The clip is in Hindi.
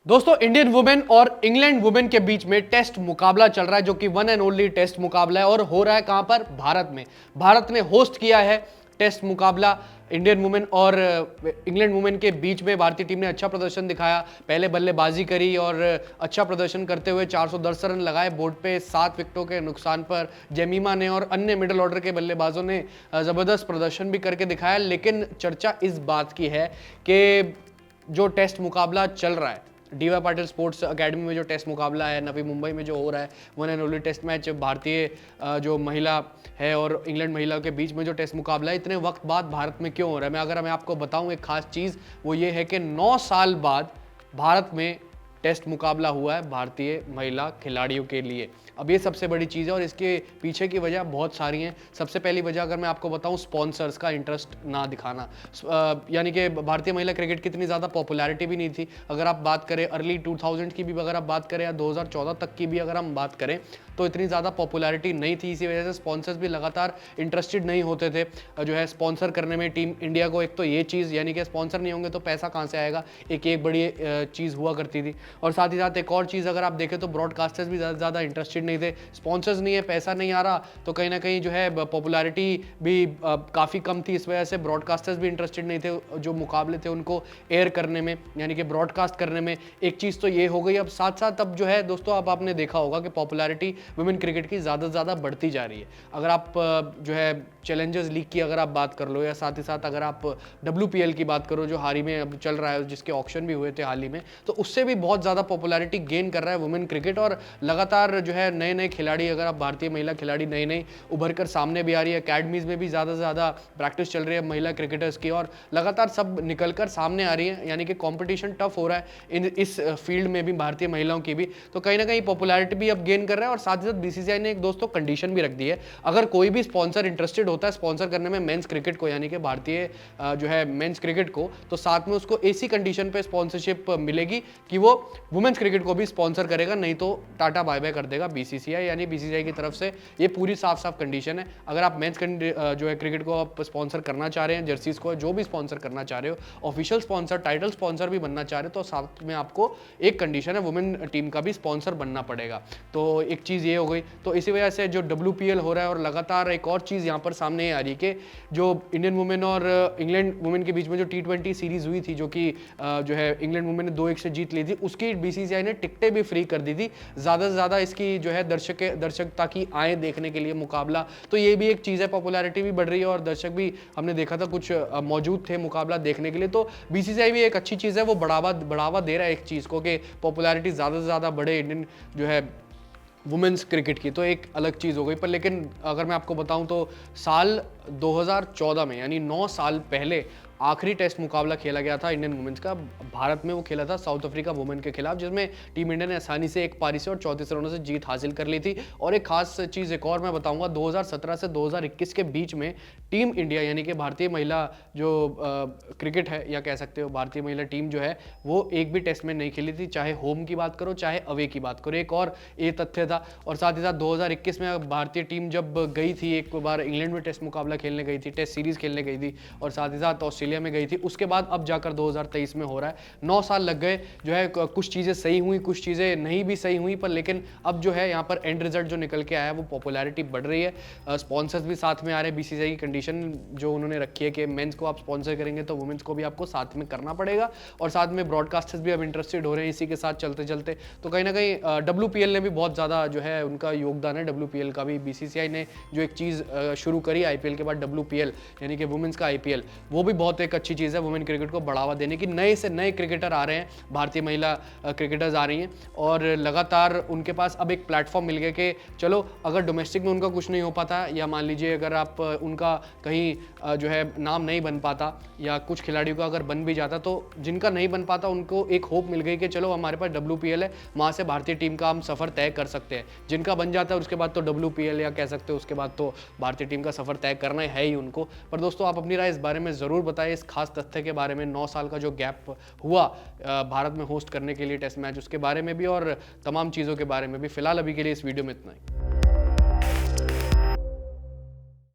दोस्तों, इंडियन वुमेन और इंग्लैंड वुमेन के बीच में टेस्ट मुकाबला चल रहा है, जो कि वन एंड ओनली टेस्ट मुकाबला है और हो रहा है कहां पर? भारत में। भारत ने होस्ट किया है टेस्ट मुकाबला इंडियन वुमेन और इंग्लैंड वुमेन के बीच में। भारतीय टीम ने अच्छा प्रदर्शन दिखाया, पहले बल्लेबाजी करी और अच्छा प्रदर्शन करते हुए 410 रन लगाए बोर्ड पे 7 विकेटों के नुकसान पर। जेमिमा ने और अन्य मिडिल ऑर्डर के बल्लेबाजों ने जबरदस्त प्रदर्शन भी करके दिखाया। लेकिन चर्चा इस बात की है कि जो टेस्ट मुकाबला चल रहा है डीवाई पाटिल स्पोर्ट्स एकेडमी में, जो टेस्ट मुकाबला है नवी मुंबई में जो हो रहा है, one and only test match भारतीय जो महिला है और इंग्लैंड महिला के बीच में जो टेस्ट मुकाबला है, इतने वक्त बाद भारत में क्यों हो रहा है? अगर मैं आपको बताऊं एक खास चीज़, वो ये है कि 9 साल बाद भारत में टेस्ट मुकाबला हुआ है भारतीय महिला खिलाड़ियों के लिए। अब ये सबसे बड़ी चीज़ है और इसके पीछे की वजह बहुत सारी हैं। सबसे पहली वजह अगर मैं आपको बताऊं, स्पॉन्सर्स का इंटरेस्ट ना दिखाना। यानी कि भारतीय महिला क्रिकेट की इतनी ज़्यादा पॉपुलैरिटी भी नहीं थी। अगर आप बात करें अर्ली 2000 की भी अगर आप बात करें या 2014 तक की भी अगर हम बात करें, तो इतनी ज़्यादा पॉपुलैरिटी नहीं थी। इसी वजह से स्पॉन्सर्स भी लगातार इंटरेस्टेड नहीं होते थे जो है स्पॉन्सर करने में टीम इंडिया को। एक तो ये चीज़, यानी कि स्पॉन्सर नहीं होंगे तो पैसा कहाँ से आएगा, एक बड़ी चीज़ हुआ करती थी। और साथ ही साथ एक और चीज़ अगर आप देखें तो ब्रॉडकास्टर्स भी ज़्यादा इंटरेस्टेड नहीं थे। स्पॉन्सर्स नहीं है, पैसा नहीं आ रहा, तो कहीं ना कहीं जो है पॉपुलैरिटी भी काफ़ी कम थी। इस वजह से ब्रॉडकास्टर्स भी इंटरेस्टेड नहीं थे जो मुकाबले थे उनको एयर करने में, यानी कि ब्रॉडकास्ट करने में। एक चीज़ तो ये हो गई। अब साथ साथ अब जो है दोस्तों, अब आपने देखा होगा कि पॉपुलैरिटी वुमेन क्रिकेट की ज़्यादा से ज़्यादा बढ़ती जा रही है। अगर आप जो है चैलेंजर्स लीग की अगर आप बात कर लो, या साथ ही साथ अगर आप WPL की बात करो जो हाल ही में अब चल रहा है, जिसके ऑक्शन भी हुए थे हाल ही में, तो उससे भी बहुत ज़्यादा पॉपुलैरिटी गेन कर रहा है वुमेन क्रिकेट। और लगातार जो है नए नए खिलाड़ी, अगर आप भारतीय महिला खिलाड़ी नई नई उभर कर सामने भी आ रही है। अकेडमीज में भी ज़्यादा से ज़्यादा प्रैक्टिस चल रही है महिला क्रिकेटर्स की और लगातार सब निकल कर सामने आ रही है। यानी कि कॉम्पिटिशन टफ हो रहा है इस फील्ड में भी, भारतीय महिलाओं की भी। तो कहीं ना कहीं पॉपुलैरिटी भी अब गेन कर रहा है। और साथ ही साथ BCCI ने एक दोस्तों कंडीशन भी रख दी है, अगर कोई भी स्पॉन्सर इंटरेस्टेड होता है स्पॉन्सर करने में मेंस क्रिकेट को, यानी कि भारतीय जो है मेंस क्रिकेट को, तो साथ में उसको ऐसी कंडीशन पे स्पॉन्सरशिप मिलेगी कि वो वुमेन्स क्रिकेट को भी स्पॉन्सर करेगा, नहीं तो टाटा बाय बाय कर देगा BCCI। यानी BCCI की तरफ से ये पूरी साफ साफ कंडीशन है। अगर आप मेंस जो है क्रिकेट को आप स्पॉन्सर करना चाह रहे हैं, जर्सीज को जो भी स्पॉन्सर करना चाह रहे हो, ऑफिशियल स्पॉन्सर, टाइटल स्पॉन्सर भी बनना चाह रहे हो, तो साथ में आपको एक कंडीशन है, वुमेन टीम का भी स्पॉन्सर बनना पड़ेगा। तो एक चीज़ ये हो गई। तो इसी वजह से जो WPL हो रहा है, और लगातार एक और चीज़ यहाँ पर सामने आ रही है कि जो इंडियन वुमेन और इंग्लैंड वुमेन के बीच में जो T20 सीरीज हुई थी, जो कि जो है इंग्लैंड वुमेन ने 2-1 से जीत ली थी, उसकी BCCI ने टिकटें भी फ्री कर दी थी ज़्यादा से ज़्यादा इसकी जो है दर्शकता की आए देखने के लिए मुकाबला। तो ये भी एक चीज़ है, पॉपुलैरिटी भी बढ़ रही है और दर्शक भी हमने देखा था कुछ मौजूद थे मुकाबला देखने के लिए। तो BCCI भी एक अच्छी चीज़ है, वो बढ़ावा दे रहा है एक चीज़ को कि पॉपुलैरिटी ज़्यादा से ज़्यादा बढ़े इंडियन जो है वुमेन्स क्रिकेट की। तो एक अलग चीज़ हो गई। पर लेकिन अगर मैं आपको बताऊं तो साल 2014 में, यानी 9 साल पहले, आखिरी टेस्ट मुकाबला खेला गया था इंडियन वुमेन्स का भारत में। वो खेला था साउथ अफ्रीका वुमेन के खिलाफ, जिसमें टीम इंडिया ने आसानी से एक पारी से और 34 रनों से जीत हासिल कर ली थी। और एक खास चीज़ एक और मैं बताऊंगा, 2017 से 2021 के बीच में टीम इंडिया, यानी कि भारतीय महिला जो क्रिकेट है, या कह सकते हो भारतीय महिला टीम जो है, वो एक भी टेस्ट में नहीं खेली थी, चाहे होम की बात करो चाहे अवे की बात करो। एक और ये तथ्य था। और साथ ही साथ 2021 में भारतीय टीम जब गई थी एक बार इंग्लैंड में टेस्ट मुकाबला खेलने गई थी, टेस्ट सीरीज खेलने गई थी, और साथ ही साथ ऑस्ट्रेलिया में गई थी। उसके बाद अब जाकर 2023 में हो रहा है। 9 साल लग गए जो है, कुछ चीज़ें सही हुई, कुछ चीज़ें नहीं भी सही हुई, पर लेकिन अब जो है यहाँ पर एंड रिजल्ट जो निकल के आया, वो पॉपुलैरिटी बढ़ रही है। स्पॉन्सर्स भी साथ में आ रहे हैं। BCCI की कंडीशन जो उन्होंने रखी है कि मेंस को आप स्पॉन्सर करेंगे तो वुमेन्स को भी आपको साथ में करना पड़ेगा। और साथ में ब्रॉडकास्टर्स भी अब इंटरेस्टेड हो रहे हैं इसी के साथ चलते चलते। तो कहीं ना कहीं WPL ने भी बहुत ज़्यादा जो है उनका योगदान है। WPL का भी BCCI ने जो एक चीज़ शुरू करी IPL के बाद, WPL यानी कि वुमेन्स का IPL, वो भी बहुत एक अच्छी चीज़ है वुमेन क्रिकेट को बढ़ावा देने की। नए से नए क्रिकेटर आ रहे हैं, भारतीय महिला क्रिकेटर्स आ रही हैं, और लगातार उनके पास अब एक प्लेटफॉर्म मिल गया कि चलो अगर डोमेस्टिक में उनका कुछ नहीं हो पाता, या मान लीजिए अगर आप उनका कहीं जो है नाम नहीं बन पाता, या कुछ खिलाड़ियों का अगर बन भी जाता, तो जिनका नहीं बन पाता उनको एक होप मिल गई कि चलो हमारे पास WPL है, वहाँ से भारतीय टीम का हम सफ़र तय कर सकते हैं। जिनका बन जाता है उसके बाद तो WPL, या कह सकते हो उसके बाद तो भारतीय टीम का सफ़र तय करना है ही उनको। पर दोस्तों, आप अपनी राय इस बारे में ज़रूर बताएं, इस खास तथ्य के बारे में, 9 साल का जो गैप हुआ भारत में होस्ट करने के लिए टेस्ट मैच, उसके बारे में भी और तमाम चीज़ों के बारे में भी। फिलहाल अभी के लिए इस वीडियो में इतना ही।